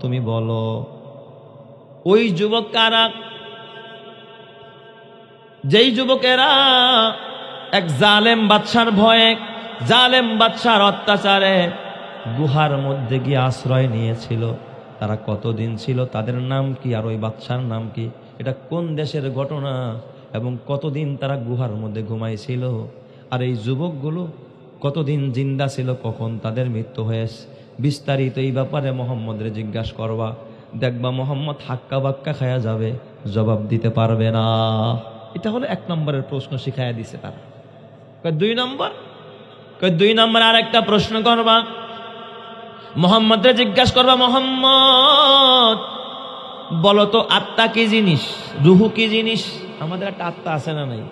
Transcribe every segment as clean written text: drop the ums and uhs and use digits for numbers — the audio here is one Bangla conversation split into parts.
তুমি বলো ওই যুবক কারা? যেই যুবকেরা এক জালেম বাদশার ভয়ে, জালেম বাদশার অত্যাচারে গুহার মধ্যে গিয়ে আশ্রয় নিয়েছিল। তারা কতদিন ছিল, তাদের নাম কি, আর ওই বাদশার নাম কি, এটা কোন দেশের ঘটনা এবং কতদিন তারা গুহার মধ্যে ঘুমাইছিল, আর এই যুবকগুলো কতদিন জিন্দা ছিল, কখন তাদের মৃত্যু হয়েছে, বিস্তারিত এই ব্যাপারে মোহাম্মদের জিজ্ঞাসা করবা। দেখবা মোহাম্মদ হাক্কা বাক্কা খায়া যাবে, জবাব দিতে পারবে না। এটা হলো 1 নম্বরের প্রশ্ন শিখাইয়া দিছে তারা। 2 নম্বর, 2 নম্বর আর একটা প্রশ্ন করবা, মোহাম্মদরে জিজ্ঞাসা করবা, মোহাম্মদ বলো তো আত্মা কি জিনিস, রুহু কি জিনিস? আমাদের একটা আত্মা আছে না নাই?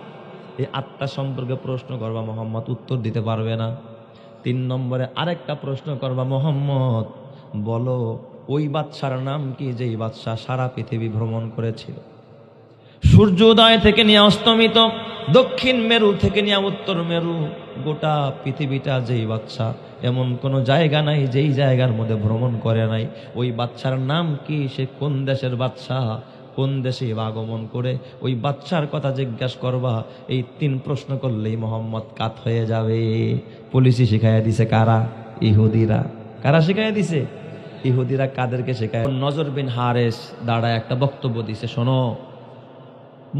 এই আত্মা সম্পর্কে প্রশ্ন করবা, মোহাম্মদ উত্তর দিতে পারবে না। 3 নম্বরে আরেকটা প্রশ্ন করবা, মোহাম্মদ বলো ওই বাদশার নাম কি, যেই বাদশা সারা পৃথিবী ভ্রমণ করেছিল, সূর্যোদয় থেকে নিয়ে অস্তমিত, দক্ষিণ মেরু থেকে নিয়ে উত্তর মেরু, গোটা পৃথিবীটা যেই বাদশা, এমন কোনো জায়গা নাই যেই জায়গার মধ্যে ভ্রমণ করে নাই। ওই বাদশার নাম কি, সে কোন দেশের বাদশা, কোন দেশে আগমন করে, ওই বাদশার কথা জিজ্ঞাসা করবা। এই 3 প্রশ্ন করলেই মোহাম্মদ কাত হয়ে যাবে। পুলিশই শিখাইয়া দিছে কারা? ইহুদিরা। কারা শিখাইয়া দিছে? ইহুদিরা। কাদেরকে শেখায়? নজর বিন হারেস দাঁড়ায় একটা বক্তব্য দিছে, শোনো,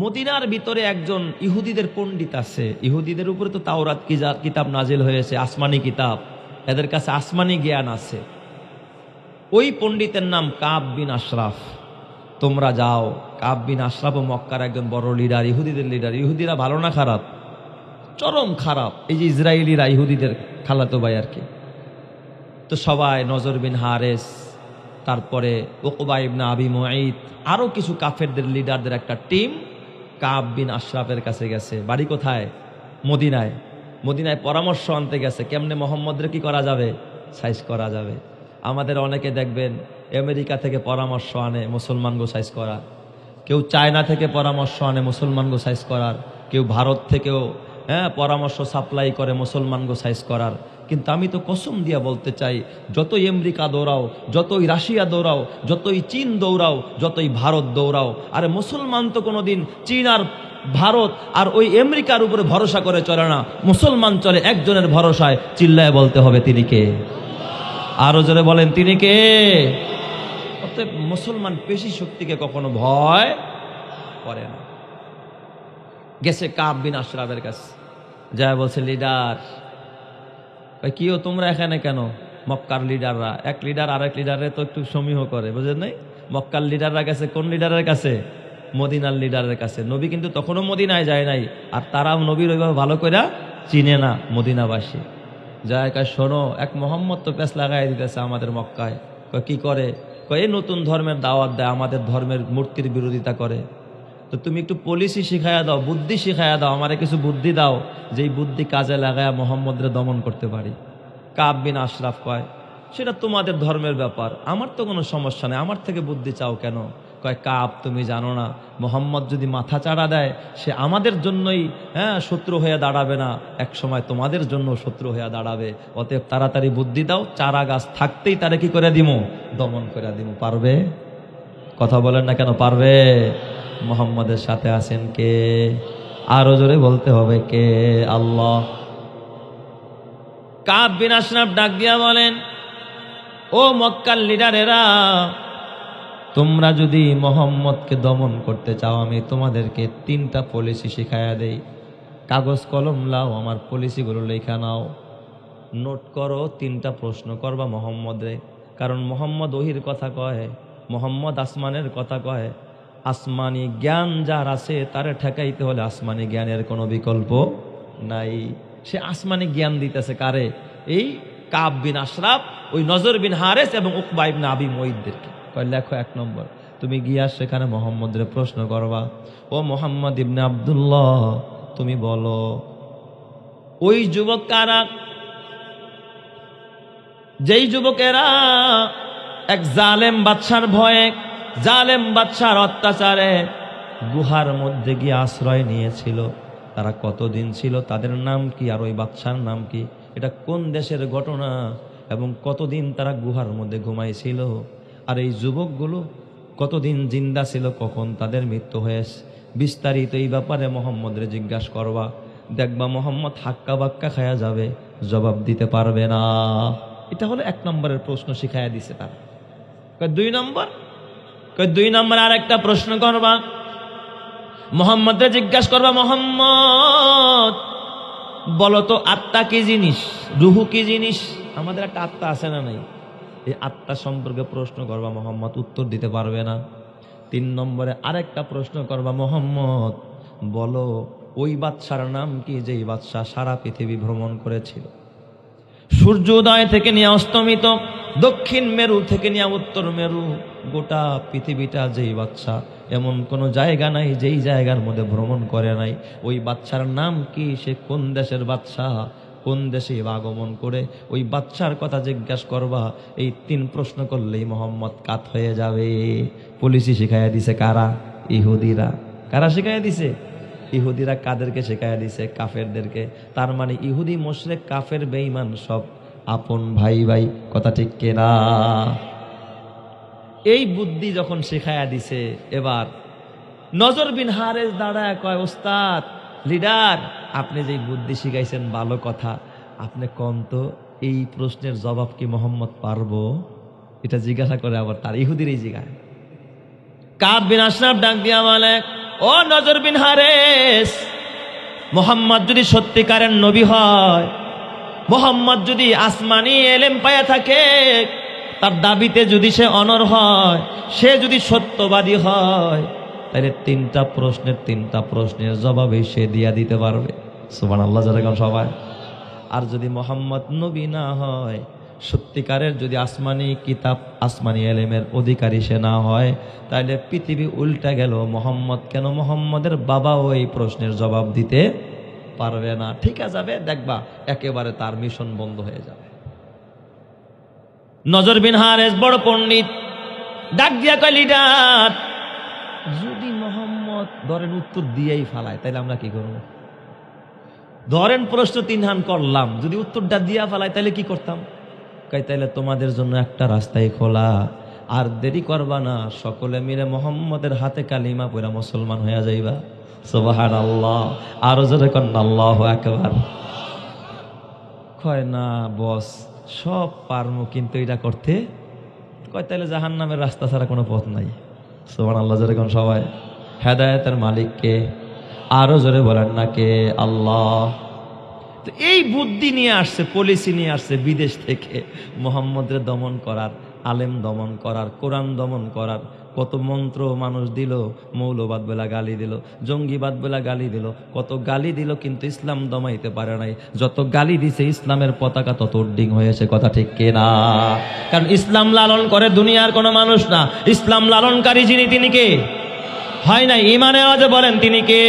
মদিনার ভিতরে একজন ইহুদিদের পণ্ডিত আছে, ইহুদিদের উপরে তো তাওরাত কিতাব নাজিল হয়েছে, আসমানি কিতাব, এদের কাছে আসমানি জ্ঞান আছে। ওই পণ্ডিতের নাম কাব বিন আশরাফ। তোমরা যাও, কাব বিন আশরাফ ও মক্কার একজন বড় লিডার, ইহুদিদের লিডার। ইহুদিরা ভালো না খারাপ? চরম খারাপ। এই যে ইসরায়েলিরা ইহুদিদের খালাতো ভাই আর কি। তো সবাই নজর বিন হারেস, তারপরে উকবা ইবনে আবি মুঈত, আরো কিছু কাফেরদের লিডারদের একটা টিম কাব বিন আশরাফের কাছে গেছে। বাড়ি কোথায়? মদিনায়। মদিনায় পরামর্শ আনতে গেছে, কেমনে মোহাম্মদরে কি করা যাবে, সাইজ করা যাবে। আমাদের অনেকে দেখবেন আমেরিকা থেকে পরামর্শ আনে মুসলমানগো সাইজ করা, কেউ চায়না থেকে পরামর্শ আনে মুসলমানগো সাইজ করার, কেউ ভারত থেকেও পরামর্শ সাপ্লাই করে মুসলমানগো সাইজ করার। কিন্তু আমি তো কসম দিয়া বলতে চাই, যতই আমেরিকা দৌড়াও, যতই রাশিয়া দৌড়াও, যতই চীন দৌড়াও, যতই ভারত দৌড়াও, আরে মুসলমান তো কোনোদিন চীন আর ভারত আর ওই আমেরিকার উপরে ভরসা করে চলে না। মুসলমান চলে একজনের ভরসায়, চিল্লায় বলতে হবে তিনি কে? আরো জোরে বলেন তিনি কে? অতএব মুসলমান পেশি শক্তিকে কখনো ভয় করে না। গেছে কাব বিন আশরাফের কাছে, যা বলছে, লিডার কিও তোমরা এখানে কেন? মক্কার লিডাররা, এক লিডার আরেক লিডারে তো একটু সমীহ করে, বুঝেন নাই? মক্কার লিডাররা গেছে কোন লিডারের কাছে? মদিনার লিডারের কাছে। নবী কিন্তু তখনও মদিনায় যায় নাই, আর তারাও নবীর ওইভাবে ভালো করে চিনে না মদিনাবাসী। যায় কয়, শোনো, এক মোহাম্মদ তো পেছ লাগাই দিতেছে আমাদের মক্কায়। কয় কি করে? কয় এই নতুন ধর্মের দাওয়াত দেয়, আমাদের ধর্মের মূর্তির বিরোধিতা করে। তো তুমি একটু পলিসি শিখাইয়া দাও, বুদ্ধি শিখাইয়া দাও, আমারে কিছু বুদ্ধি দাও, যেই বুদ্ধি কাজে লাগায়া মোহাম্মদরে দমন করতে পারি। কাব বিন আশরাফ কয়, সেটা তোমাদের ধর্মের ব্যাপার, আমার তো কোনো সমস্যা নেই, আমার থেকে বুদ্ধি চাও কেন? কয়, কাব তুমি জানো না, মোহাম্মদ যদি মাথা চাড়া দেয় সে আমাদের জন্যই শত্রু হয়ে দাঁড়াবে না, এক সময় তোমাদের জন্য শত্রু হয়ে দাঁড়াবে। অতএব তাড়াতাড়ি বুদ্ধি দাও, চারা গাছ থাকতেই তারে কি করে দিমু? দমন করে দিমু। পারবে? কথা বলেন না কেন? পারবে? মোহাম্মদের সাথে আছেন কে? আরো জোরে বলতে হবে কে? আল্লাহ। কাব বিন আশরাফ ডাক দিয়া বলেন, ও মক্কার লিডারেরা, তোমরা যদি মোহাম্মদকে দমন করতে চাও, আমি তোমাদেরকে 3টা পলিসি শিখাইয়া দেই। কাগজ কলম লাও, আমার পলিসিগুলো লেখা নাও, নোট করো। 3টা প্রশ্ন করবা মোহাম্মদে, কারণ মোহাম্মদ ওহির কথা কয়, মোহাম্মদ আসমানের কথা কয়। আসমানি জ্ঞান যার আছে তারে ঠেকাইতে হলে আসমানি জ্ঞানের কোনো বিকল্প নাই। সে আসমানি জ্ঞান দিতেছে কারে? এই কাব বিন আশরাফ, ওই নজর বিন হারেস এবং উকবা ইবনে আবি মুঈতদেরকে। কয়, লেখো 1 নম্বর, তুমি গিয়া সেখানে মোহাম্মদের প্রশ্ন করবা, ও মোহাম্মদ ইবনে আব্দুল্লাহ, তুমি বলো ওই যুবক কারা? যেই যুবকেরা এক জালেম বাদশার ভয়ে, জালেম বাদশার অত্যাচারে গুহার মধ্যে গিয়ে আশ্রয় নিয়েছিল। তারা কতদিন ছিল, তাদের নাম কি, আর ওই বাদশার নাম কি, এটা কোন দেশের ঘটনা এবং কতদিন তারা গুহার মধ্যে ঘুমাইছিল, আর এই যুবকগুলো কতদিন জিন্দা ছিল, কখন তাদের মৃত্যু হয়েছে, বিস্তারিত এই ব্যাপারে মোহাম্মদরে জিজ্ঞাসা করবা। দেখবা মোহাম্মদ হাক্কা বাক্কা খায়া যাবে, জবাব দিতে পারবে না। এটা হলো 1 নম্বরের প্রশ্ন শিখাইয়া দিছে তারা। 2 নম্বর আর একটা প্রশ্ন করবা, মোহাম্মদরে জিজ্ঞাসা করবা, মোহাম্মদ বলো তো আত্মা কি জিনিস, রুহু কি জিনিস? আমাদের একটা আত্মা আছে না নাই? এই আত্মা সম্পর্কে প্রশ্ন করবা, মোহাম্মদ উত্তর দিতে পারবে না। 3 নম্বরে আরেকটা প্রশ্ন করবা, মোহাম্মদ বলো ওই বাদশার নাম কি যেই বাদশা সারা পৃথিবী ভ্রমণ করেছিল, সূর্যোদয় থেকে নিয়ে অস্তমিত, দক্ষিণ মেরু থেকে নিয়ে উত্তর মেরু, গোটা পৃথিবীটা যেই বাদশা, এমন কোনো জায়গা নাই যেই জায়গার মধ্যে ভ্রমণ করে নাই। ওই বাদশার নাম কি, সে কোন দেশের বাদশা, কোন দেশে আগমন করে, ওই বাদশার কথা জিজ্ঞাসা করবা। এই 3 প্রশ্ন করলেই মোহাম্মদ কাত হয়ে যাবে। পুলিশই শিখাইয়া দিছে কারা? ইহুদিরা। কারা শিখাইয়া দিছে? ইহুদিরা। কাদেরকে শিখাইয়া দিছে? কাফেরদেরকে। তার মানে ইহুদি, মুশরিক, কাফের, বেঈমান সব আপন ভাই ভাই। কথা ঠিক কিনা? এই বুদ্ধি যখন শিখাইয়া দিছে, এবার নজর বিন হারেস দাঁড়ায় কয়, ওস্তাদ, লিডার, আপনি যে বুদ্ধি শিখাইছেন ভালো কথা, আপনি কম তো এই প্রশ্নের জবাব কি মোহাম্মদ পারবো? এটা জিজ্ঞাসা করে আবার তার ইহুদিরই জিজ্ঞাসা। কাব বিন আশরাফ ডাক দিয়া বলে, ও নজর বিন হারেস, মোহাম্মদ যদি সত্যিকারের নবী হয়, মোহাম্মদ যদি আসমানি এলেম পায়া থাকে, তার দাবিতে যদি সে অনর হয়, সে যদি সত্যবাদী হয়, তাহলে 3টা প্রশ্নের জবাবে সে দিয়া দিতে পারবে। সুবহানাল্লাহ যেরকম সবাই। আর যদি মোহাম্মদ নবী না হয়, সত্যিকারের যদি আসমানি কিতাব, আসমানি এলেমের অধিকারী সে না হয়, তাহলে পৃথিবী উল্টা গেল, মোহাম্মদ কেন, মোহাম্মদের বাবাও এই প্রশ্নের জবাব দিতে পারবে না। ঠিক যাবে, দেখবা একেবারে তার মিশন বন্ধ হয়ে যাবে। নজর বিন হারেস বড় পণ্ডিত, ডাক দিয়া কয়, লিডার, যদি মোহাম্মদ ধরেন উত্তর দিয়েই ফালায়, তাহলে আমরা কি করব? ধরেন প্রশ্ন 3 হান করলাম, যদি উত্তরটা দিয়া ফালায় তাহলে কি করতাম? কয়, তাইলে তোমাদের জন্য একটা রাস্তাই খোলা, আর দেরি করবা না, সকলে মিলে মোহাম্মদের হাতে কালিমা পড়া মুসলমান হয়ে যাইবা। সুবহানাল্লাহ। আরো জোরে কন্না আল্লাহু আকবার। কয়, না বস, সব পারমু, কিন্তু এটা করতে। কয়, তাইলে জাহান্নামের রাস্তা ছাড়া কোনো পথ নাই। সুবহানাল্লাহ জোরে কোন সবাই। হেদায়েতের মালিক কে? আরো জোরে বলেন না কে? আল্লাহ। তো এই বুদ্ধি নিয়ে আসছে, পলিসি নিয়ে আসছে বিদেশ থেকে মোহাম্মদের দমন করার, আলেম দমন করার, কোরআন দমন করার। কত মন্ত্র মানুষ দিল, মৌলবাদ বলা গালি দিল, জঙ্গিবাদ বলা গালি দিল, কত গালি দিল, কিন্তু ইসলাম দমাইতে পারে নাই। যত গালি দিছে ইসলামের পতাকা তত উড্ডিং হয়েছে। কথা ঠিক কিনা? কারণ ইসলাম লালন করে দুনিয়ার কোনো মানুষ না, ইসলাম লালনকারী যিনি, তিনি কে? হয় নাই? ইমানের আওয়াজে বলেন, তিনি কে?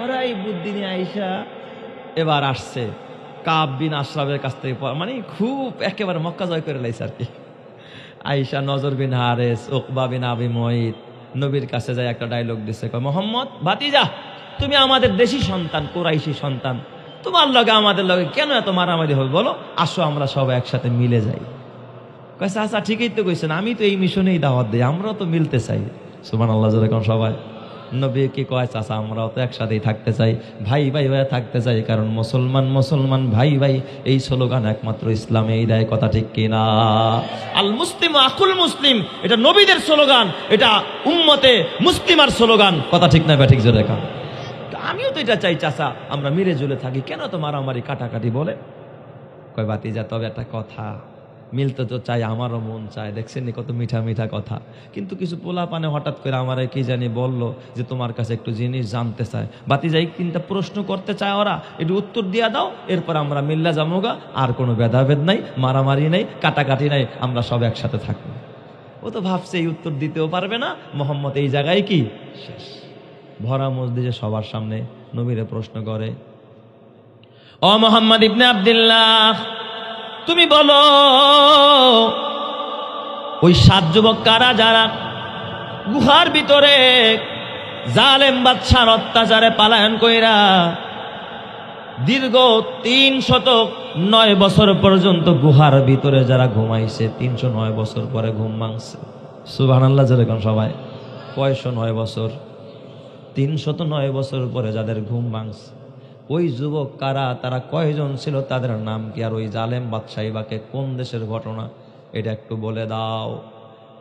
ওরা এই বুদ্ধি নিয়ে আইসা এবার আসছে কাব বিন আশরাফের কাছ থেকে, মানে খুব একেবারে মক্কা জয় করে লাইছে আর কি। আয়েশা, নজর বিন হারেস, উকবা বিন আবি মুঈত নবীর কাছে যায় একটা ডায়লগ দিছে, কয়, মোহাম্মদ ভাতিজা, তুমি আমাদের দেশি সন্তান, কুরাইশি সন্তান, তোমার লগে আমাদের লগে কেন এত মারামারি হবে বলো? আসো আমরা সবাই একসাথে মিলে যাই। কয়েছে, আচ্ছা ঠিকই তো কইছেন, আমি তো এই মিশনেই দাওয়াত দিই, আমরাও তো মিলতে চাই। সুবহানাল্লাহ যেরকম সবাই। নবী কি কয়, চাচা আমরাও তো একসাথেই থাকতে চাই, ভাই ভাই হয়ে থাকতে চাই, কারণ মুসলমান মুসলমান, ভাই ভাই, এই স্লোগান একমাত্র ইসলামেই দেয়। কথা ঠিক কিনা? আল মুসলিম আকুল মুসলিম, এটা নবীদের স্লোগান, এটা উম্মতে মুসলিমার স্লোগান। কথা ঠিক না? ঠিক জোরে কান। আমিও তো এটা চাই চাচা, আমরা মিলে জুলে থাকি, কেন তো মারামারি কাটাকাটি বলে? কয়, ভাতিজা, তবে একটা কথা, মিলতে তো চাই, আমারও মন চায়, দেখছেন কত মিঠা মিঠা কথা, কিন্তু কিছু পোলা পানে হঠাৎ করে আমার কি জানি বললো যে তোমার কাছে একটু জিনিস জানতে চায়। ভাতিজা, এই 3টা প্রশ্ন করতে চায় ওরা, একটু উত্তর দিয়া দাও, এরপর আমরা মিল্লা যামোগা, আর কোনো ভেদাভেদ নাই, মারামারি নাই, কাটাকাটি নাই, আমরা সব একসাথে থাকবো। ও তো ভাবছে এই উত্তর দিতেও পারবে না, মোহাম্মদ এই জায়গায় কি শেষ। ভরা মসজিদে সবার সামনে নবীরে প্রশ্ন করে, ও মোহাম্মদ ইবনে আব্দুল্লাহ, তুমি বলো ওই 7 যুবক কারা, যারা গুহার ভিতরে জালেম বাদশার অত্যাচারে পালায়ন কইরা দীর্ঘ 309 বছর পর্যন্ত গুহার ভিতরে যারা ঘুমাইছে 309 বছর পরে ঘুম ভাঙছে। সুবহানাল্লাহ যেরকম সবাই, 9 বছর, 309 বছর পরে যাদের ঘুম ভাঙছে, ওই যুবক কারা, তারা কয়জন ছিল, তাদের নাম কি, আর ওই জালেম বাদশাহিবাকে কোন দেশের ঘটনা, এটা একটু বলে দাও।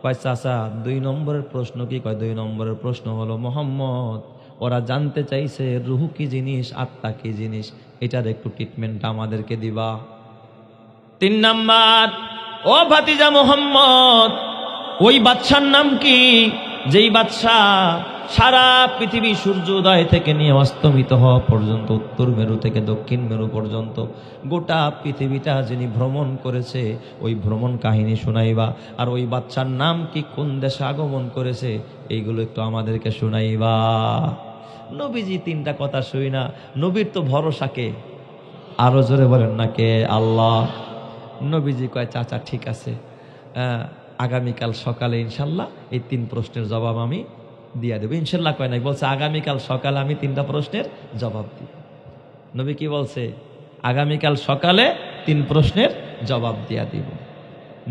কয় চাচা 2 নম্বরের প্রশ্ন কি? কয় 2 নম্বরের প্রশ্ন হলো মোহাম্মদ, ওরা জানতে চাইছে রুহু কি জিনিস, আত্মা কি জিনিস, এটার একটু ট্রিটমেন্ট আমাদেরকে দিবা। 3 নাম্বার, ও ভাতিজা মোহাম্মদ, ওই বাদশার নাম কি, যেই বাদশাহ সারা পৃথিবী সূর্যোদয় থেকে নিয়ে অস্তমিত হওয়া পর্যন্ত, উত্তর মেরু থেকে দক্ষিণ মেরু পর্যন্ত গোটা পৃথিবীটা যিনি ভ্রমণ করেছে, ওই ভ্রমণ কাহিনী শোনাইবা। আর ওই বাদশার নাম কি, কোন দেশে আগমন করেছে, এইগুলো একটু আমাদেরকে শোনাইবা। নবীজি 3টা কথা শুই না, নবীর তো ভরসাকে, আরো জোরে বলেন না কে? আল্লাহ। নবীজি কয় চাচা ঠিক আছে, আগামীকাল সকালে ইনশাল্লাহ এই 3 প্রশ্নের জবাব আমি দিয়া দেবো। ইনশাল্লাহ কয় নাই, বলছে আগামীকাল সকালে আমি 3টা প্রশ্নের জবাব দিব। নবী কি বলছে? আগামীকাল সকালে 3 প্রশ্নের জবাব দিয়া দিব।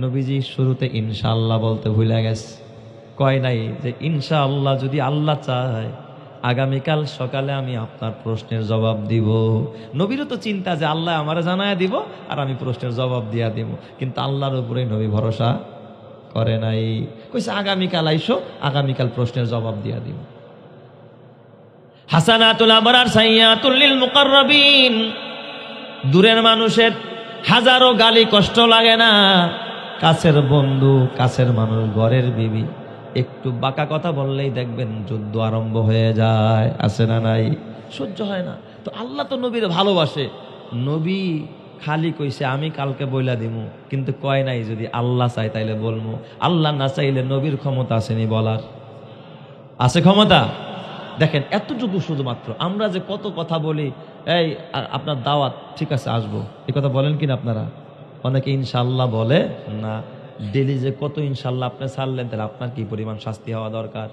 নবীজি শুরুতে ইনশাআল্লাহ বলতে ভুলে গেছে, কয় নাই যে ইনশাআল্লাহ যদি আল্লাহ চায় আগামীকাল সকালে আমি আপনার প্রশ্নের জবাব দিব। নবীরও তো চিন্তা যে আল্লাহ আমারে জানায় দিব আর আমি প্রশ্নের জবাব দিয়া দিব, কিন্তু আল্লাহর উপরে নবী ভরসা করে নাই। কইছে আগামীকাল আইসো, আগামীকাল প্রশ্নের জবাব দিয়া দিব। হাসানাতুল আবরার সাইয়াতুল লিল মুকাররাবিন, দূরের মানুষের হাজারো গালি কষ্ট লাগে না, কাছের বন্ধু, কাছের মানুষ, ঘরের বিবি একটু বাঁকা কথা বললেই দেখবেন যুদ্ধ আরম্ভ হয়ে যায়, আছে না নাই? সহ্য হয় না। তো আল্লাহ তো নবীর ভালোবাসে, নবী খালি কইছে আমি কালকে বইলা দিমু, কিন্তু কয় নাই যদি আল্লাহ চাই তাইলে বলবো। আল্লাহ না চাইলে নবীর ক্ষমতা আসেনি বলার? আছে ক্ষমতা? দেখেন এতটুকু শুধুমাত্র। আমরা যে কত কথা বলি, এই আপনার দাওয়াত, ঠিক আছে আসবো, এই কথা বলেন কিনা আপনারা? অনেকে ইনশাল্লাহ বলে না। ডেলি যে কত ইনশাল্লাহ আপনি ছাড়লেন, তাহলে আপনার কি পরিমাণ শাস্তি হওয়া দরকার?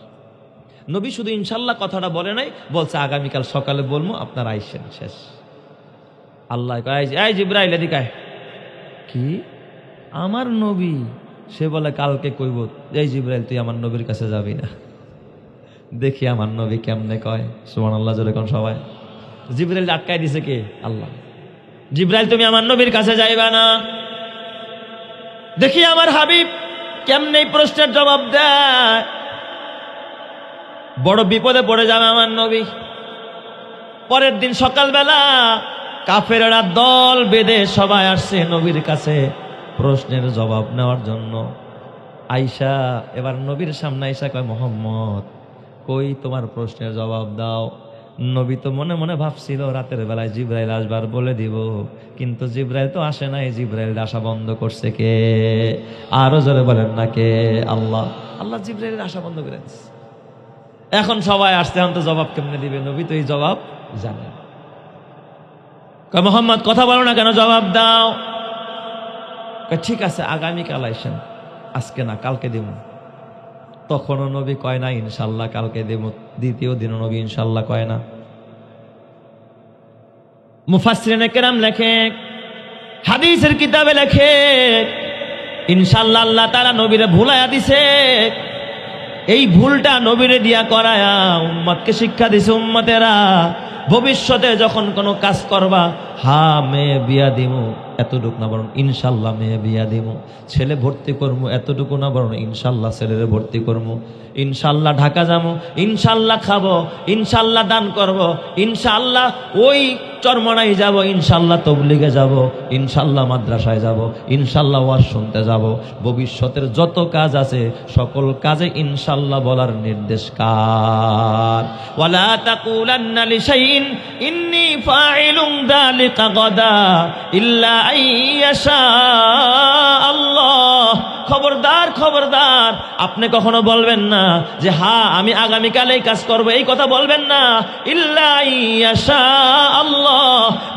নবী শুধু ইনশাল্লাহ কথাটা বলে নাই, বলছে আগামীকাল সকালে বলবো, আপনার আইসেন, শেষ। আল্লাহ এই জিবরাইল এদিকে আয়। কি আমার নবী? সে বলে কালকে কইব, এই জিবরাইল তুই আমার নবীর কাছে যাবি না। দেখি আমার নবী কেমনে কয়। সুবহানাল্লাহ জোরে কোন সবাই। জিবরাইল আটকায় দিছে কে? আল্লাহ। জিবরাইল তুমি আমার নবীর কাছে যাইবা না, দেখি আমার হাবিব কেমনে প্রশ্নের জবাব দেয়। বড় বিপদে পড়ে যাবে আমার নবী। পরের দিন সকালবেলা কাফেররা দল বেঁধে সবাই আসছে নবীর কাছে প্রশ্নের জবাব নেওয়ার জন্য। আয়েশা এবার নবীর সামনে আয়েশা কয়, মোহাম্মদ কই তোমার প্রশ্নের জবাব দাও। নবী তো মনে মনে ভাবছিল রাতের বেলায় জিবরাইল আসবার বলে দিব, কিন্তু জিবরাইল তো আসে নাই। জিবরাইল আশা বন্ধ করছে কে? আরো জোরে বলেন না কে? আল্লাহ। আল্লাহ জিবরাইলের আশা বন্ধ করে দিচ্ছে। এখন সবাই আসছে, এখন তো জবাব কেমনে দিবে? নবী তো এই জবাব জানেন। কয় মোহাম্মদ কথা বলো না কেন, জবাব দাও। ঠিক আছে আগামীকাল আইসেন, আজকে না কালকে দিব। তখনও নবী কয় না ইনশাল্লাহ কালকে দেব। দ্বিতীয় দিনও নবী ইনশাল্লাহ কয় না। মুফাসসিরিনে কেরাম লেখে, হাদিসের কিতাবে লেখে, ইনশাল্লাহ আল্লাহ তাআলা নবীরে ভুলাইয়া দিছে। এই ভুলটা নবীরে দিয়া করায়া উম্মতকে শিক্ষা দিছে, উম্মতেরা ভবিষ্যতে যখন কোনো কাজ করবা, মেয়ে বিয়া দিমু এতটুকু না, বরং ইনশাল্লাহ মেয়ে বিয়া দিমু। ছেলে ভর্তি করবো এতটুকু না, বরং ইনশাল্লাহ ছেলেরে ভর্তি করবো। ইনশাল্লাহ ঢাকা যাবো, ইনশাল্লাহ খাবো, ইনশাল্লাহ দান করব, ইনশাল্লাহ ওই চরমনাই যাব, ইনশাল্লাহ তবলিগে যাব, ইনশাল্লাহ মাদ্রাসায় যাব, ইনশাল্লাহ ওয়াজ শুনতে যাব। ভবিষ্যতের যত কাজ আছে সকল কাজে ইনশাল্লাহ বলার নির্দেশ কার? ওয়ালা তাকুলান্না লিশাইইন ইন্নী ফাইলুন যালিকা গাদা ইল্লা আইয়াশা আল্লাহ। খবরদার খবরদার, আপনি কখনো বলবেন না যে আমি আগামীকাল এই কাজ করব, এই কথা বলবেন না। ইল্লা ইনশা আল্লাহ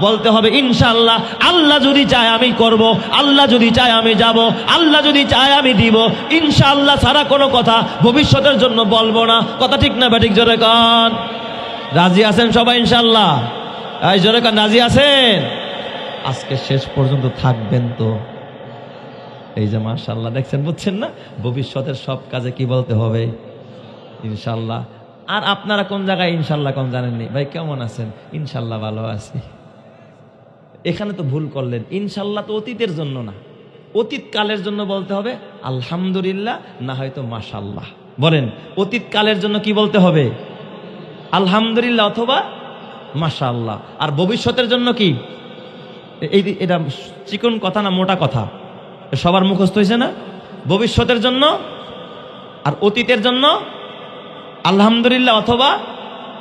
বলতে হবে ইনশাআল্লাহ। আল্লাহ যদি চায় আমি করব, আল্লাহ যদি চায় আমি যাব, আল্লাহ যদি চায় আমি দিব। ইনশাআল্লাহ ছাড়া কোনো কথা ভবিষ্যতের জন্য বলবো না। কথা ঠিক না? ব্যাঠিক জোরে কন। রাজি আছেন সবাই ইনশাআল্লাহ? এই জোরে কান রাজি আছেন? আজকে শেষ পর্যন্ত থাকবেন তো? এই যে মাশাআল্লাহ দেখছেন, বুঝছেন না? ভবিষ্যতের সব কাজে কি বলতে হবে? ইনশাআল্লাহ। আর আপনারা কোন জায়গায় ইনশাআল্লাহ কোন জানেননি? ভাই কেমন আছেন? ইনশাআল্লাহ ভালো আছি। এখানে তো ভুল করলেন। ইনশাআল্লাহ তো অতীতের জন্য না, অতীত কালের জন্য বলতে হবে আলহামদুলিল্লাহ, না হয়তো মাশাআল্লাহ। বলেন, অতীত কালের জন্য কি বলতে হবে? আলহামদুলিল্লাহ অথবা মাশাআল্লাহ। আর ভবিষ্যতের জন্য কি? এটা চিকন কথা না মোটা কথা? সবার মুখস্থ হয়েছে না? ভবিষ্যতের জন্য আর অতীতের জন্য আলহামদুলিল্লাহ অথবা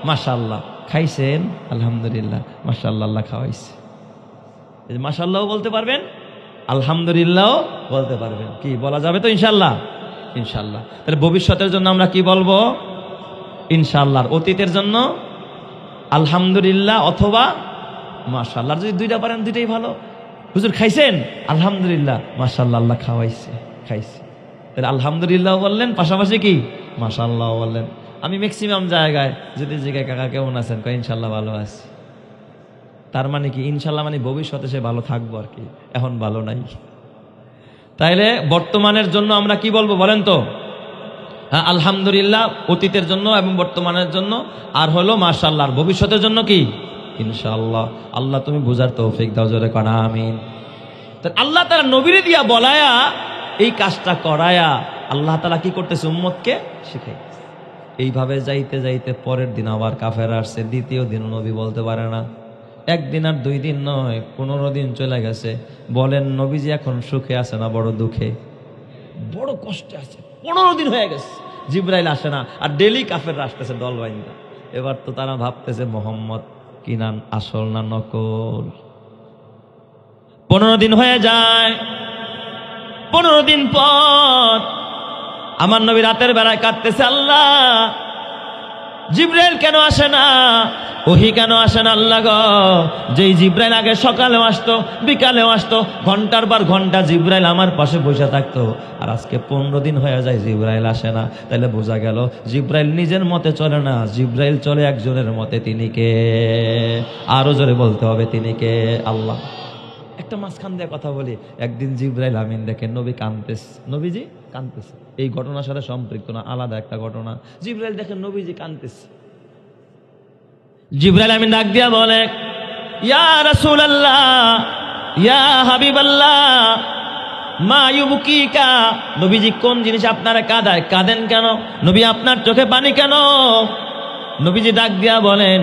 মাশাআল্লাহ। খাইছেন? আলহামদুলিল্লাহ, মাশাআল্লাহ, আল্লাহ খাওয়াইছে। মাশাআল্লাহ বলতে পারবেন, আলহামদুলিল্লাহ বলতে পারবেন। কি বলা যাবে তো ইনশাআল্লাহ? ইনশাআল্লাহ। তাহলে ভবিষ্যতের জন্য আমরা কি বলবো? ইনশাআল্লাহ। অতীতের জন্য আলহামদুলিল্লাহ অথবা মাশাআল্লাহ। যদি দুইটা পারেন দুইটাই ভালো। হুজুর খাইছেন? আলহামদুলিল্লাহ, মাশাআল্লাহ, আল্লাহ খাওয়াইছে, খাইছে। তাহলে আলহামদুলিল্লাহ বললেন, পাশাপাশি কি মাশাআল্লাহ বললেন। আমি ম্যাক্সিমাম জায়গায় যদি জিজ্ঞাসা কাকা কেমন আছেন, কয় ইনশাআল্লাহ ভালো আছি। তার মানে কি? ইনশাআল্লাহ মানে ভবিষ্যতে সে ভালো থাকবো আর কি, এখন ভালো নাই। তাইলে বর্তমানের জন্য আমরা কি বলবো বলেন তো? হ্যাঁ, আলহামদুলিল্লাহ অতীতের জন্য এবং বর্তমানের জন্য, আর হলো মাশাআল্লাহ। আর ভবিষ্যতের জন্য কি? ইনশাআল্লাহ। আল্লাহ তুমি বুঝার তৌফিক দাও, জোরে কর আমিন। আল্লাহ তাআলা নবীরে দিয়া বলায়া এই কাজটা করায়া আল্লাহ তাআলা কি করতেছে? উম্মতকে শিখাই। এইভাবে যাইতে যাইতে পরের দিন আবার কাফের আসছে। দ্বিতীয় দিন নবী বলতে পারে না। একদিন আর 2 দিন নয়, 15 দিন চলে গেছে। বলেন নবীজি এখন সুখে আছে না বড় দুঃখে? বড় কষ্টে আছে। 15 দিন হয়ে গেছে, জিবরাইল আসে না। আর ডেলি কাফেররা আসতেছে দল বাইন্দা। এবার তো তারা ভাবতেছে মোহাম্মদ কি না আসল না নকল। 15 দিন হয়ে যায়। 15 দিন পর আমার নবী রাতের বেলায় কাঁদতেছে, আল্লাহ জিবরাইল কেন আসে না? ওহি কেন আসে না আল্লাহ গো? যেই জিবরাইল আগে সকালেও আসতো, বিকালেও আসতো, ঘন্টার পর ঘন্টা জিবরাইল আমার পাশে বসে থাকতো, আর আজকে 15 দিন হয়ে যায় জিবরাইল আসে না। তাহলে বোঝা গেল জিবরাইল নিজের মতে চলে না, জিবরাইল চলে একজনের মতে। তিনি কে? আরো জোরে বলতে হবে, তিনি কে? আল্লাহ। একটা মাঝখান দিয়ে কথা বলি। একদিন জিবরাইল আমিন দেখেন নবী কাঁদতেছে, নবীজি কাঁদতেছে। এই ঘটনার সাথে সম্পৃক্ত না, আলাদা একটা ঘটনা। জিবরাইল দেখেন নবীজি কাঁদতেছে। জিবরাইল আমিন ডাক দিয়া বলে, ইয়া রাসূলুল্লাহ, ইয়া হাবিবাল্লাহ, মা ইউবকিকা। নবীজি কোন জিনিস আপনারা কাঁদায়? কাঁদেন কেন? নবী আপনার চোখে পানি কেন? নবীজি ডাক দিয়া বলেন,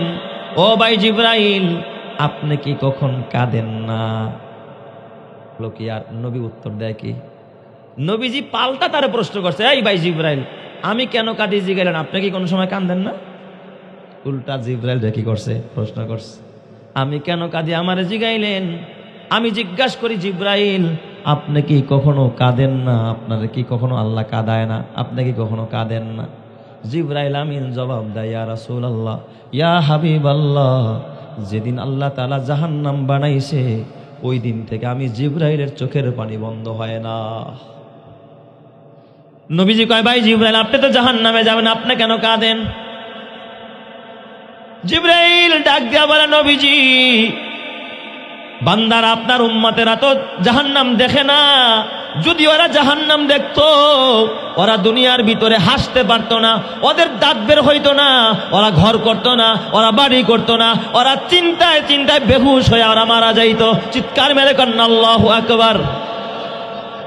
ও ভাই জিবরাইল, আপনি কি কখন কাঁদেন না? লোক আর নবী উত্তর দেয় কি? নবীজি পাল্টা তারে প্রশ্ন করছে, এই ভাই জিবরাইল, আমি কেন কাঁদি জিগাইলেন, আপনি কি কোনো সময় কাঁদেন না? উল্টা জিবরাইল কি করছে? প্রশ্ন করছে, আমি কেন কাঁদি আমারে জিগাইলেন। আমি জিজ্ঞাসা করি, জিবরাইল আপনি কি কখনো কাঁদেন না? আপনার কি কখনো আল্লাহ কাঁদায় না? আপনি কি কখনো কাঁদেন না? জিবরাইল আমিন জবাব দেয়, ইয়া রাসূলুল্লাহ, ইয়া হাবিবাল্লাহ, যেদিন আল্লাহ তাআলা জাহান্নাম বানাইছে ওই দিন থেকে আমি জিবরাইলের চোখের পানি বন্ধ হয় না। নবীজি কয়, ভাই জিবরাইল আপনি তো জাহান্নামে যাবেন, আপনি কেন কাঁদেন? জিবরাইল ডাক দিয়া বলে, নবীজি বান্দারা আপনার উম্মতেরা তো জাহান্নাম দেখে না। যদি ওরা জাহান্নাম দেখতো, ওরা দুনিয়ার ভিতরে হাসতে পারতো না, ওদের দাঁত বের হইতো না, ওরা ঘর করতো না, ওরা বাড়ি করতো না, ওরা চিন্তায় চিন্তায় বেহুশ হয়ে ওরা মারা যাইতো। চিৎকার মেরে কন্যা আল্লাহু আকবার।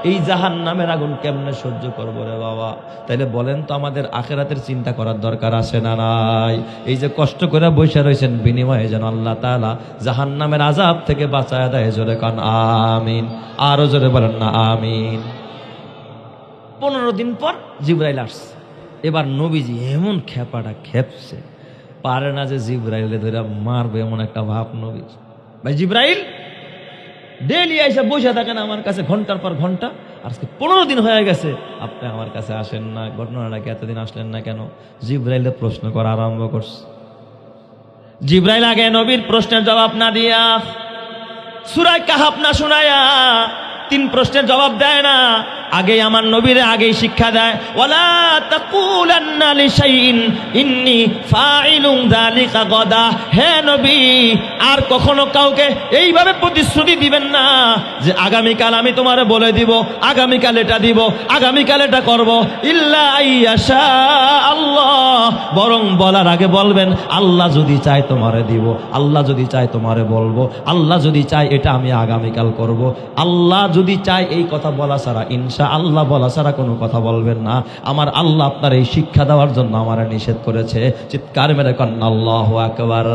এই জাহান্নামের আগুন কেমনে সহ্য করবো রে বাবা? তাইলে বলেন তো, আমাদের আখিরাতের চিন্তা করার দরকার আছে না নাই? এই যে কষ্ট করে বসে রয়েছেন, বিনিময়ে যেন আল্লাহ তাআলা জাহান্নামের আযাব থেকে বাঁচায় দেয়। জোরে কান আমিন। আরো জোরে বলেন না আমিন। 15 দিন পর জিবরাইল আসছে। এবার নবীজি এমন খেপাটা খেপছে, পারে না যে জিবরাইলে ধরে মারবে, এমন একটা ভাব নবী। ভাই জিবরাইল ডেলি এসে বসে থাকেন আমার কাছে ঘন্টার পর ঘন্টা, আজকে 15 দিন হয়ে গেছে আপনি আমার কাছে আসেন না, ঘটনাটাকে এতদিন আসলেন না কেন? জিবরাইলে প্রশ্ন করা আরম্ভ করছে। জিবরাইল আগে নবীর প্রশ্নের জবাব না দিয়া, সূরা কাহাফ না শোনায়া 3 প্রশ্নের জবাব দেয় না। আগে আমার নবীরে আগেই শিক্ষা দেয়, ওয়ালা তাকুলান্না লিশাইইন ইন্নী ফাইলুন যালিকা গাদা। হে নবী, আর কখনো কাউকে এইভাবে প্রতিশ্রুতি দিবেন না যে আগামীকাল আমি তোমারে বলে দিব, আগামীকাল এটা দিব, আগামীকাল এটা করব। ইল্লা আইয়াশা আল্লাহ, বরং বলার আগে বলবেন আল্লাহ যদি চায় তোমারে দিব, আল্লাহ যদি চায় তোমারে বলবো, আল্লাহ যদি চায় এটা আমি আগামীকাল করব। আল্লাহ যদি চায় এই কথা বলা ছাড়া, ইনশাআল্লাহ বলা ছাড়া কোনো কথা বলবেন না। আমার আল্লাহ আপনার এই শিক্ষা দেওয়ার জন্য আমারে নিষেধ করেছে। চিৎকার মেরে কন্যা আল্লাহু আকবার,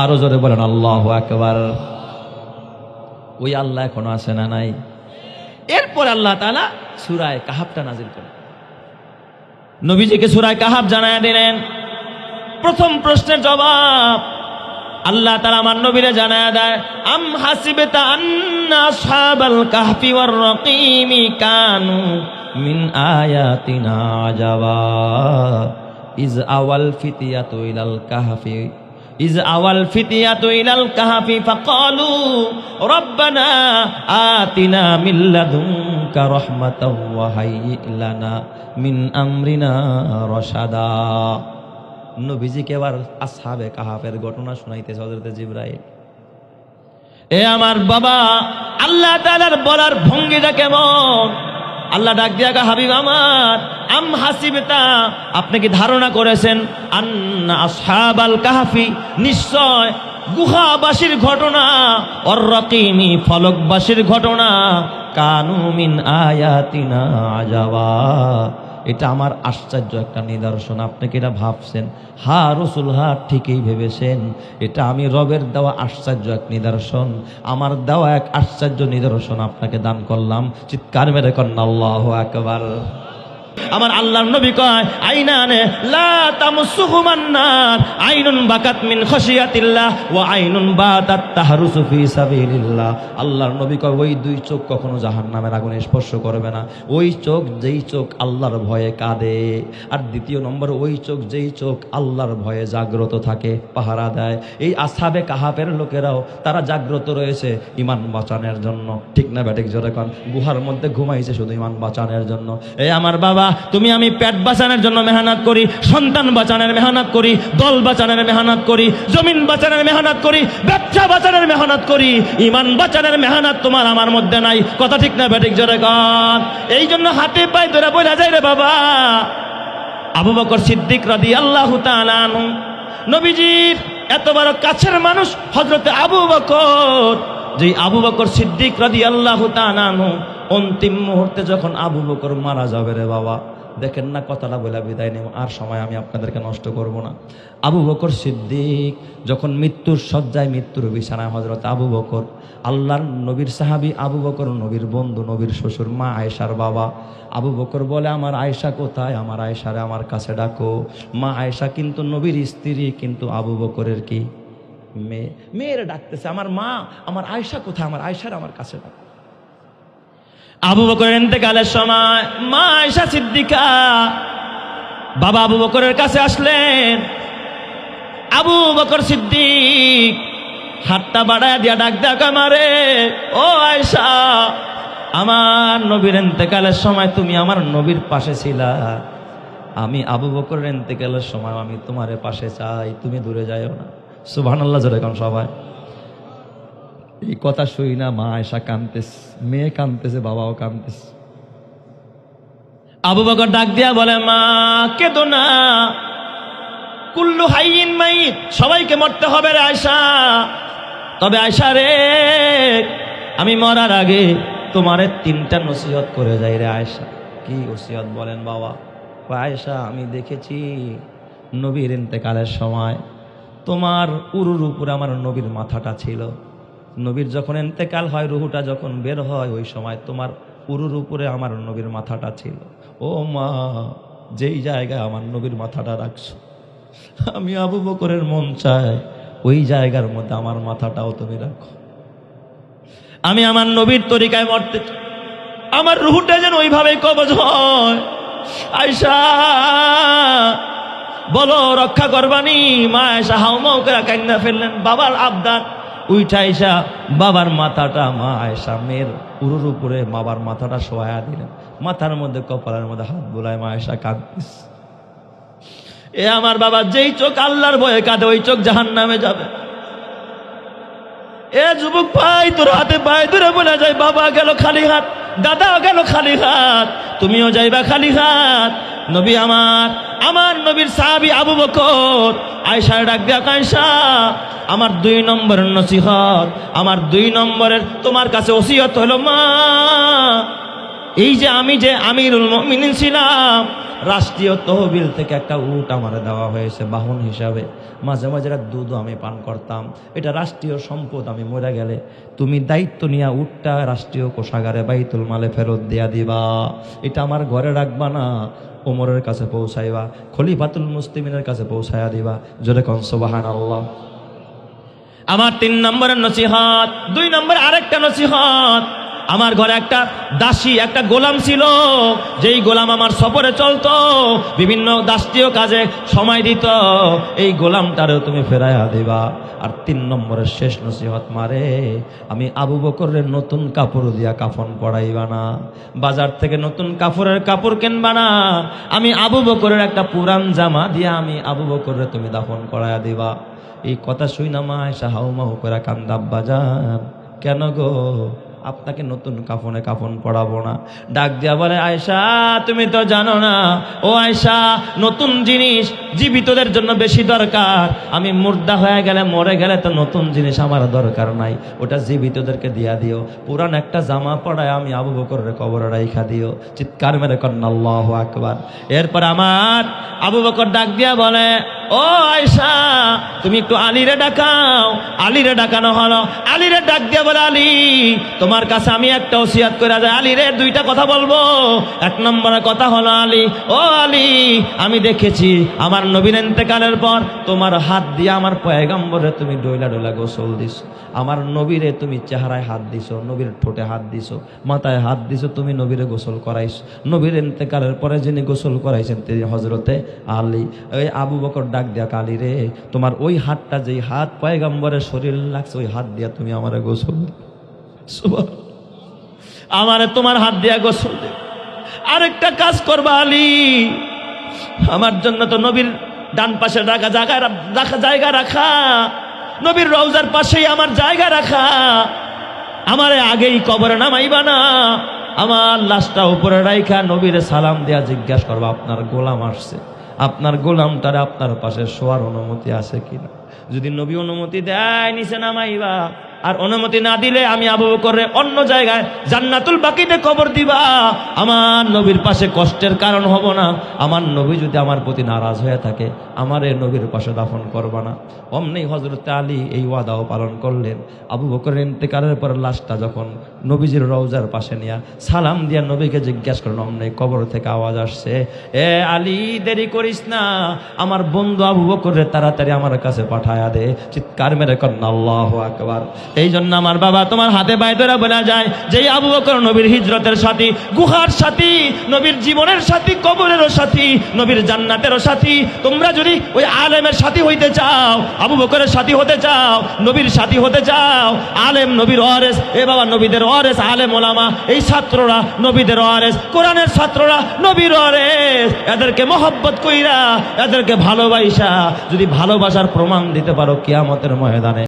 আরো জোরে বলেন আল্লাহু আকবার। ওই আল্লাহ এখনো আসে না নাই? এরপর আল্লাহ তাআলা সূরা কাহাফটা নাজিল করেন, নবীজিকে সূরা কাহাফ জানায়া দিলেন। প্রথম প্রশ্নের জবাব আল্লাহ তাআলা আমার নবীরে জানায়া দেয়, আম হাসিবতা আন্না আসহাবাল কাহফি ওয়ার রাকিমি কানু মিন আয়াতিনা আজাবা ইজ আওয়াল ফিতিয়াতু ইলাল কাহফি ইজ আওয়াল ফিতিয়াতু ইলাল কাহফি ফাকালু রব্বানা আতিনা মিন লাদুনকা রাহমাতাও ওয়া হাইয়্ লানা মিন আমরিনা রাশাদা। নবীজিকে এবার আসহাবে কাহাফের ঘটনা শুনাইতেছে হযরত জিবরাইল। এ আমার বাবা, আল্লাহ তাআলার বলার ভঙ্গিটা কেমন? আল্লাহ ডাক দিয়া কয়, হাবিব আমার, আম হাসিবতা, আপনি কি ধারণা করেছেন, আন্না আসহাবাল কাহফি, নিশ্চয় গুহাবাসীর ঘটনা, অর রাকিমি, ফলকবাসীর ঘটনা, কানু মিন আয়াতিনা আজাবা, এটা আমার আশ্চর্য একটা নিদর্শন। আপনি কি এটা ভাবছেন? হা রসুল, হা ঠিকই ভেবেছেন। এটা আমি রবের দেওয়া আশ্চর্য এক নিদর্শন, আমার দেওয়া এক আশ্চর্য নিদর্শন আপনাকে দান করলাম। চিৎকার মেরে কন্যা আল্লাহু আকবার। আমার আল্লাহর নবী কয়, আইনানে লা তামসুহুমান নার, আইনুন বাকাত মিন খাশিয়াতিল্লাহ ওয়া আইনুন বাতাত তাহরুসু ফি সাবিলিল্লাহ। আল্লাহর নবী কয়, ওই দুই চোখ কখনো জাহান্নামের আগুনে স্পর্শ করবে না। ওই চোখ যেই চোখ আল্লাহর ভয়ে কাঁদে, আর দ্বিতীয় নম্বর ওই চোখ যেই চোখ আল্লাহর ভয়ে জাগ্রত থাকে, পাহারা দেয়। এই আসহাবে কাহাফের লোকেরাও তারা জাগ্রত রয়েছে ঈমান বাঁচানোর জন্য। ঠিক না ব্যাটিক জোরে কন? গুহার মধ্যে ঘুমাইছে শুধু ঈমান বাঁচানোর জন্য। এই আমার বাবা, তুমি আমি পেট বাঁচানোর জন্য মেহনত করি, সন্তান বাঁচানোর মেহনত করি, দল বাঁচানোর মেহনত করি, জমিন বাঁচানোর মেহনত করি, ব্যবসা বাঁচানোর মেহনত করি, ঈমান বাঁচানোর মেহনত তোমার আমার মধ্যে নাই। কথা ঠিক না ব্যাটিক জোরে কন? এই জন্য হাতে পায়ে ধরে বলা যায় রে বাবা, আবু বকর সিদ্দিক রাদিয়াল্লাহু তাআলা আনহু, নবীজির এত বড় কাছের মানুষ হযরত আবু বকর, যেই আবু বকর সিদ্দিক রাদিয়াল্লাহু তাআলা আনহু অন্তিম মুহূর্তে যখন আবু বকর মারা যাবে রে বাবা, দেখেন না কথাটা বলে বিদায় নেব, আর সময় আমি আপনাদেরকে নষ্ট করব না। আবু বকর সিদ্দিক যখন মৃত্যুর শয্যায়, মৃত্যুর বিছানায়, হযরত আবু বকর, আল্লাহর নবীর সাহাবী আবু বকর, নবীর বন্ধু, নবীর শ্বশুর, মা আয়েশার বাবা। আবু বকর বলে, আমার আয়েশা কোথায়? আমার আয়েশারে আমার কাছে ডাকো। মা আয়েশা কিন্তু নবীর স্ত্রী, কিন্তু আবু বকরের কি মেয়ে। মেয়েরা ডাকতেছে, আমার মা, আমার আয়েশা কোথায়? আমার আয়েশারে আমার কাছে ডাকো। আবু বকরের ইন্তেকালের সময় মা আয়েশা সিদ্দিকা বাবা আবু বকরের কাছে আসলেন। আবু বকর সিদ্দিক হাতটা বাড়ায় দিয়া ডাক দেয়া, আমারে, ও আয়েশা, আমার নবীর ইন্তেকালের সময় তুমি আমার নবীর পাশে ছিলা, আমি আবু বকরের ইন্তেকালের সময় আমি তোমার পাশে চাই, তুমি দূরে যাইও না। সুবহানাল্লাহ জোরে কোন সবাই। এই কথা শুই না মা আয়েশা কাঁদতেছে, মেয়ে কাঁদতেছে, বাবাও কাঁদতেছে। আবু বকর ডাক দিয়া বলে, মা কেঁদো না, কুল্লু হাইয়িন মাইত, সবাইকে মরতে হবে রে আয়েশা। তবে আয়েশা রে, আমি মরার আগে তোমারে 3টা নসিহত করে যাই রে আয়েশা। কি ওসিয়ত বলেন বাবা? আয়েশা, আমি দেখেছি নবীর ইন্তেকালের সময় তোমার উরুর উপরে আমার নবীর মাথাটা ছিল। নবীর যখন ইন্তেকাল হয়, রুহুটা যখন বের হয়, ওই সময় তোমার উরুর উপরে আমার নবীর মাথাটা ছিল। ও মা, যেই জায়গায় আমার নবীর মাথাটা রাখছো, আমি আবু বকরের মন চায় ওই জায়গার মধ্যে আমার মাথাটাও তুমি রাখো। আমি আমার নবীর তরিকায় মরতে চাই, আমার রুহুটা যেন ওইভাবেই কবজ হয়। আয়েশা বলো, রক্ষা করবানি? মা আয়েশা হাউমাউ করে কান্না ফেললেন। বাবার আবদার, উইঠা আইসা বাবার মাথাটা মা আয়েশা মেয়ের উরুর উপরে বাবার মাথাটা শোয়া দিলেন, মাথার মধ্যে কপালের মধ্যে হাত বুলায় মা আয়েশা কাঁদতিস। এ আমার বাবা, যেই চোখ আল্লাহর ভয়ে কাঁদে ওই চোখ জাহান্নামে যাবে। এ যুবক ভাই, তোর হাতে পায়ে ধরে বলে যায়, বাবা গেল খালি হাত, দাদা গেল খালি হাত, তুমিও যাইবা খালি হাত। নবী আমার নবীর সাহাবী আবু বকর আয়েশার ডাক দিয়া, আয়েশা আমার 2 নম্বরের নসিহত, আমার 2 নম্বরের তোমার কাছে ওসিয়ত হলো মা, এই যে আমি যে আমিরুল মুমিনিন ছিলাম, রাষ্ট্রীয় তহবিল থেকে একটা উট আমার দেওয়া হয়েছে বাহন হিসাবে, মাঝে মাঝে দুধও আমি পান করতাম, এটা রাষ্ট্রীয় সম্পদ, আমি মরে গেলে তুমি দায়িত্ব নিয়ে উটটা রাষ্ট্রীয় কোষাগারে বাইতুল মালে ফেরত দিয়া দিবা, এটা আমার ঘরে রাখবা না, ওমরের কাছে পৌঁছাইবা, খলিফাতুল মুসলিমিনের কাছে পৌঁছাইয়া দিবা। জোরে কোন সুবহানাল্লাহ। আমার 3 নম্বরের নসিহত। 2 নম্বরে আরেকটা নসিহত, আমার ঘরে একটা দাসী, একটা গোলাম ছিল, যেই গোলাম আমার সফরে চলতো, বিভিন্ন দাসীয় কাজে সময় দিত, এই গোলামটারেও তুমি ফেরাইয়া দিবা। আর 3 নম্বরের শেষ নসিহত, মারে আমি আবু বকরের নতুন কাপড় দিয়া কাফন পড়াইবা না, বাজার থেকে নতুন কাপড় কিনবা না, আমি আবু বকরের একটা পুরান জামা দিয়া আমি আবু বকরের তুমি দাফন করাইয়া দিবা। এই কথা শুই না মা আয়েশা হাউমাউ করে কান্দা, আব্বাজান কেন গো, আপনাকে নতুন কাফন পড়াবো না। ডাক দিয়া বলে, আয়েশা তুমি তো জানো না, ও আয়েশা নতুন জিনিস জীবিতদের জন্য বেশি দরকার, আমি মুর্দা হয়ে গেলে মরে গেলে তো নতুন জিনিস আমার দরকার নাই, ওটা জীবিতদেরকে দিয়া দিও, পুরান একটা জামা পড়ায় আমি আবু বকরের কবরে রাইখা দিও। চিৎকার মেরে কন্না আল্লাহু আকবার। এরপর আমার আবু বকর ডাক দিয়া বলে, ও আয়েশা তুমি একটু আলীরে ডাকাও। আলীরে ডাকানো হলো, আলীরে ডাক দিয়া বলে, আলী তোমার কাছে আমি একটা ওসিয়ত করে যায়, আলীরে 2টা কথা বলবো। 1 নম্বরের কথা হলো, আলী ও আলী, আমি দেখেছি আমার নবীর ইন্তেকালের পর তোমার হাত দিয়ে আমার পয়গম্বরে তুমি ডইলা ডইলা গোসল দিছো, আমার নবীরে তুমি চেহারায় হাত দিছো, নবীর ঠোঁটে হাত দিছো, মাথায় হাত দিছো, তুমি নবীরে গোসল করাইছো। নবীর ইন্তেকালের পরে যিনি গোসল করাইছেন তিনি হযরতে আলী। ওই আবু বকর ডাক দিয়া, আলী রে তোমার ওই হাতটা, যেই হাত পয়গম্বরের শরীর লাগছে, ওই হাত দিয়া তুমি আমারে গোসল, আমারে তোমার হাত দিয়া গোসল দে। আরেকটা কাজ করবা আলী, আমার জন্য তো নবীর ডান পাশে জায়গা রাখা, নবীর রওজার পাশেই আমার জায়গা রাখা, আমারে আগেই কবরে নামাইবা না, আমার লাশটা উপরে রাইখা নবীরে সালাম দিয়া জিজ্ঞাসা করবা, আপনার গোলাম আসছে, আপনার গোলামটারে আপনার পাশে শোয়ার অনুমতি আছে কিনা, যদি নবী অনুমতি দেয় নিচে নামাইবা, আর অনুমতি না দিলে আমি আবু বকরে অন্য জায়গায় জান্নাতুল বাকিতে কবর দিবা, আমার নবীর পাশে কষ্টের কারণ হব না, আমার নবী যদি আমার প্রতি নারাজ হয়ে থাকে আমার এই নবীর পাশে দাফন করবা না। অমনি হযরত আলী এই ওয়াদাও পালন করলেন। আবু বকরের ইন্তেকালের পর লাশটা যখন নবীজির রওজার পাশে নিয়া সালাম দিয়া নবীকে জিজ্ঞাসা করেন, অমনি কবর থেকে আওয়াজ আসছে, এ আলী দেরি করিস না, আমার বন্ধু আবু বকরে তাড়াতাড়ি আমার কাছে পাঠায়া দে। চিৎকার মেরে কন্না আল্লাহু আকবার। এই জন্য আমার বাবা তোমার হাতে পায়ে ধরে বলা যায়, যে আবু বকর নবীর হিজরতের সাথী, গুহার সাথী, নবীর জীবনের সাথী, কবরেরও সাথী, নবীর জান্নাতেরও সাথী। তোমরা যদি ওই আলেমের সাথী হইতে চাও, আবু বকরের সাথী হতে চাও, নবীর সাথী হতে চাও, আলেম নবীর ওয়ারিস, এ বাবা নবীদের ওয়ারিস আলেম ওলামা, এই ছাত্ররা নবীদের ওয়ারিস, কোরআনের ছাত্ররা নবীর ওয়ারিস, এদেরকে মহব্বত কইরা, এদেরকে ভালোবাসা, যদি ভালোবাসার প্রমাণ দিতে পারো কিয়ামতের ময়দানে